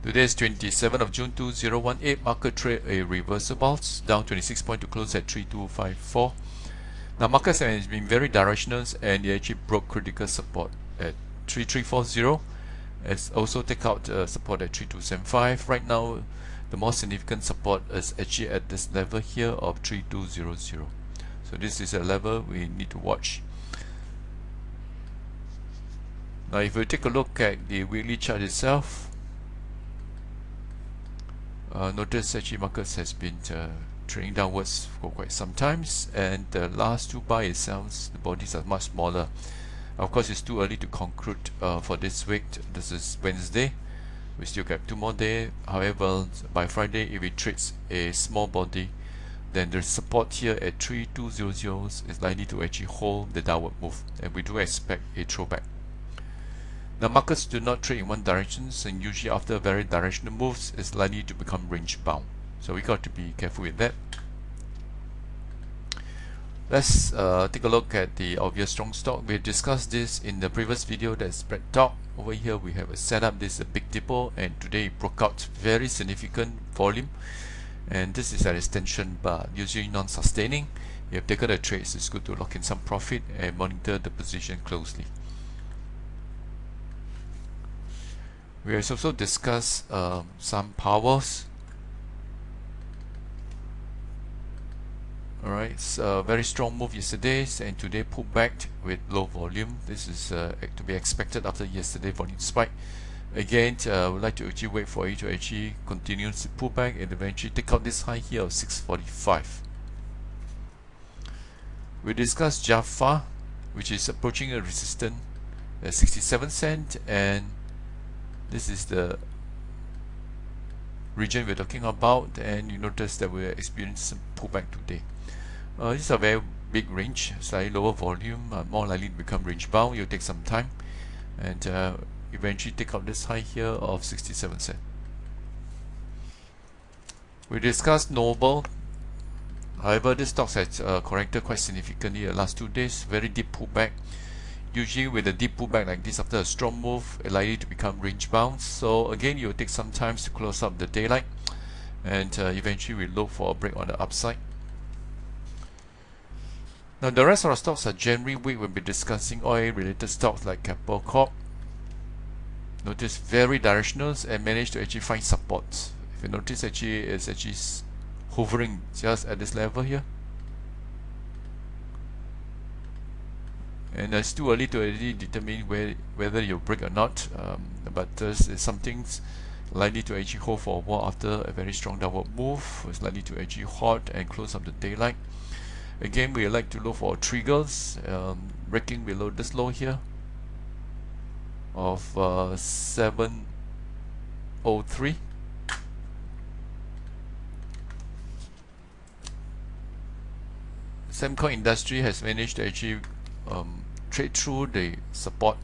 Today is 27th of June 2018. Market trade a reversal bounce down 26 points to close at 3254. Now markets has been very directional and they actually broke critical support at 3340. It's also take out support at 3275. Right now the more significant support is actually at this level here of 3200. So this is a level we need to watch. Now if we take a look at the weekly chart itself, notice actually markets has been trading downwards for quite some times, and the last two buy itself, the bodies are much smaller. Of course it's too early to conclude for this week. This is Wednesday, we still got 2 more days. However, by Friday if it trades a small body, then the support here at 3200 is likely to actually hold the downward move, and we do expect a throwback. Now markets do not trade in one direction, and usually after very directional moves it's likely to become range bound, so we got to be careful with that. Let's take a look at the obvious strong stock. We discussed this in the previous video, that's spread talk. Over here we have a setup. This is a big dipper, and today it broke out very significant volume, and this is an extension bar, usually non-sustaining. If you've taken a trade, it's good to lock in some profit and monitor the position closely. We have also discussed some powers. Alright, it's a very strong move yesterday, and today pulled back with low volume. This is to be expected after yesterday volume spike. Again, I would like to actually wait for it to actually continue to pull back and eventually take out this high here of 645. We discussed Jaffa, which is approaching a resistance at 67 cents, and this is the region we're talking about, and you notice that we're experiencing some pullback today. This is a very big range, slightly lower volume, more likely to become range bound. You'll take some time, and eventually take out this high here of 67 cents. We discussed Noble. However, this stock has corrected quite significantly the last 2 days, very deep pullback. Usually with a deep pullback like this after a strong move, it's likely to become range bound. So again, it will take some time to close up the daylight, and eventually we look for a break on the upside. Now the rest of our stocks are generally weak. We'll be discussing oil related stocks like Capital Corp. Notice very directional and managed to actually find support. If you notice, actually it's actually hovering just at this level here. And it's too early to already determine whether you'll break or not, but this is something likely to actually hold for a while after a very strong downward move. It's likely to actually halt and close up the daylight. Again, we like to look for triggers, breaking below this low here of 703. Semco Industry has managed to actually trade through the support.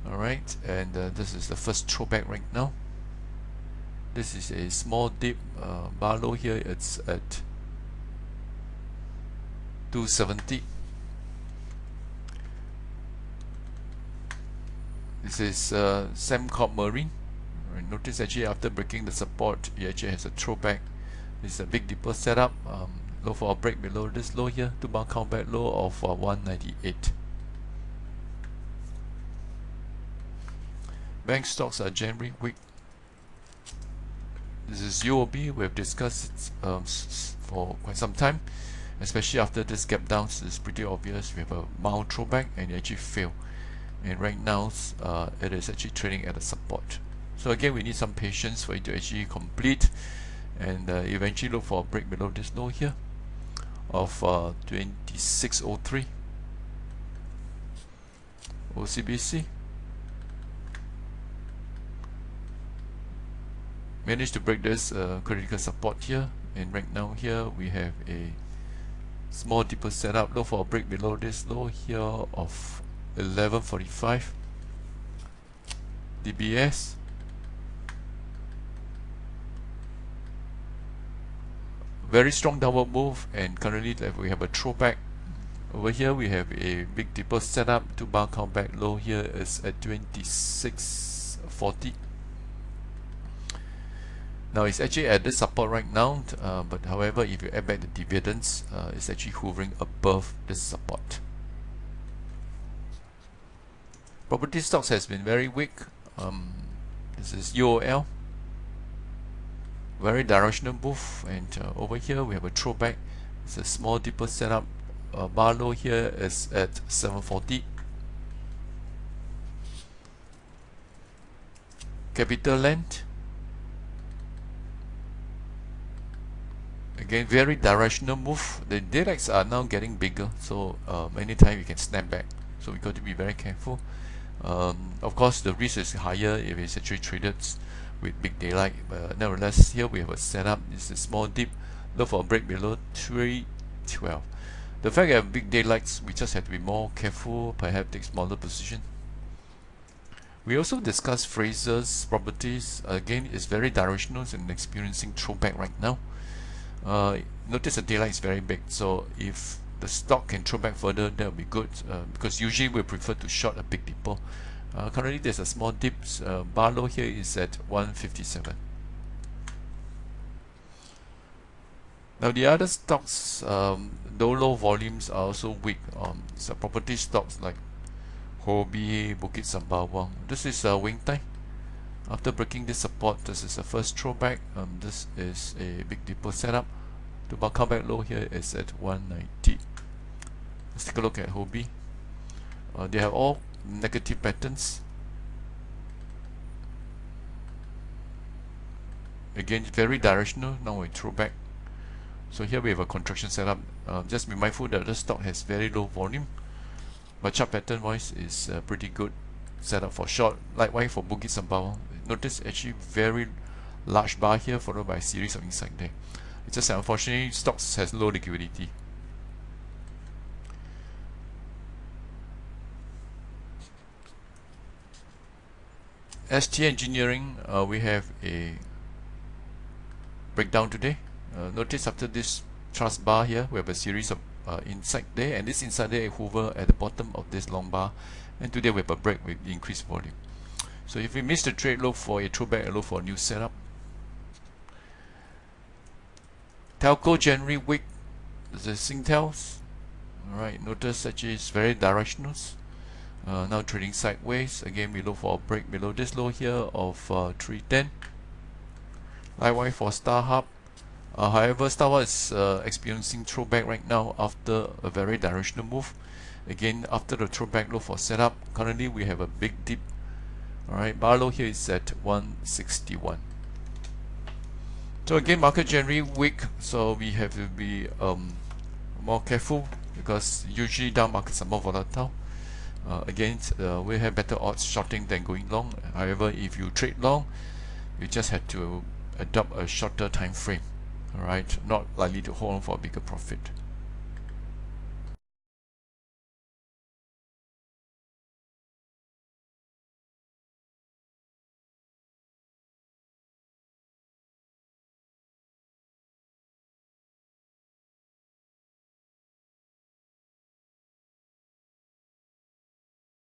Alright, and this is the first throwback right now. This is a small dip, bar low here, it's at 270. This is Semco Marine. Right, notice actually after breaking the support, it actually has a throwback. This is a big dipper setup. Look for a break below this low here, to bounce back low of 198. Bank stocks are generally weak. This is UOB. We have discussed it for quite some time, especially after this gap down. It's pretty obvious we have a mild throwback and it actually failed, and right now it is actually trading at a support. So again, we need some patience for it to actually complete, and eventually look for a break below this low here of 2603. OCBC managed to break this critical support here, and right now here we have a small deeper setup. Look for a break below this low here of 1145. DBS very strong downward move, and currently we have a throwback. Over here we have a big dipper setup to bounce back low here is at 2640. Now it's actually at this support right now, but however, if you add back the dividends, it's actually hovering above this support. Property stocks has been very weak. This is UOL, very directional move, and over here we have a throwback. It's a small deeper setup. Bar low here is at 740. Capital Land, again very directional move. The daylights are now getting bigger, so many times you can snap back, so we got to be very careful. Of course the risk is higher if it's actually traded with big daylight, but nevertheless here we have a setup. This is a small dip, look for a break below 312. The fact that big daylights, we just have to be more careful, perhaps take smaller position. We also discussed Fraser's properties. Again, it's very directional and experiencing throwback right now. Notice the daylight is very big, so if the stock can throw back further, that will be good, because usually we prefer to short a big dipper. Currently there's a small dip. Bar low here is at 157. Now the other stocks, though low volumes, are also weak. So property stocks like Hobi, Bukit Sembawang. This is Wing Tai. After breaking this support, this is the first throwback. This is a big dipper setup. The comeback low here is at 190. Let's take a look at Hobi. They have all negative patterns. Again, very directional. Now we throw back. So here we have a contraction setup. Just be mindful that the stock has very low volume, but chart pattern wise is pretty good setup for short. Likewise for Bukit Sembawang. Notice actually very large bar here followed by a series of inside there. It's just unfortunately stocks has low liquidity. ST Engineering, we have a breakdown today. Notice after this trust bar here, we have a series of inside there, and this inside there hover at the bottom of this long bar, and today we have a break with increased volume. So if we miss the trade, look for a throwback and look for a new setup. Telco generally weak. The Singtels. Alright, notice actually it's very directional. Now trading sideways. Again, we look for a break below this low here of 310. Likewise for StarHub. However, StarHub is experiencing throwback right now after a very directional move. Again, after the throwback, look for setup. Currently, we have a big dip. Alright, bar low here is at 161. So again, market generally weak, so we have to be more careful, because usually down markets are more volatile. Again, we have better odds shorting than going long. However, if you trade long, you just have to adopt a shorter time frame. Alright, not likely to hold on for a bigger profit.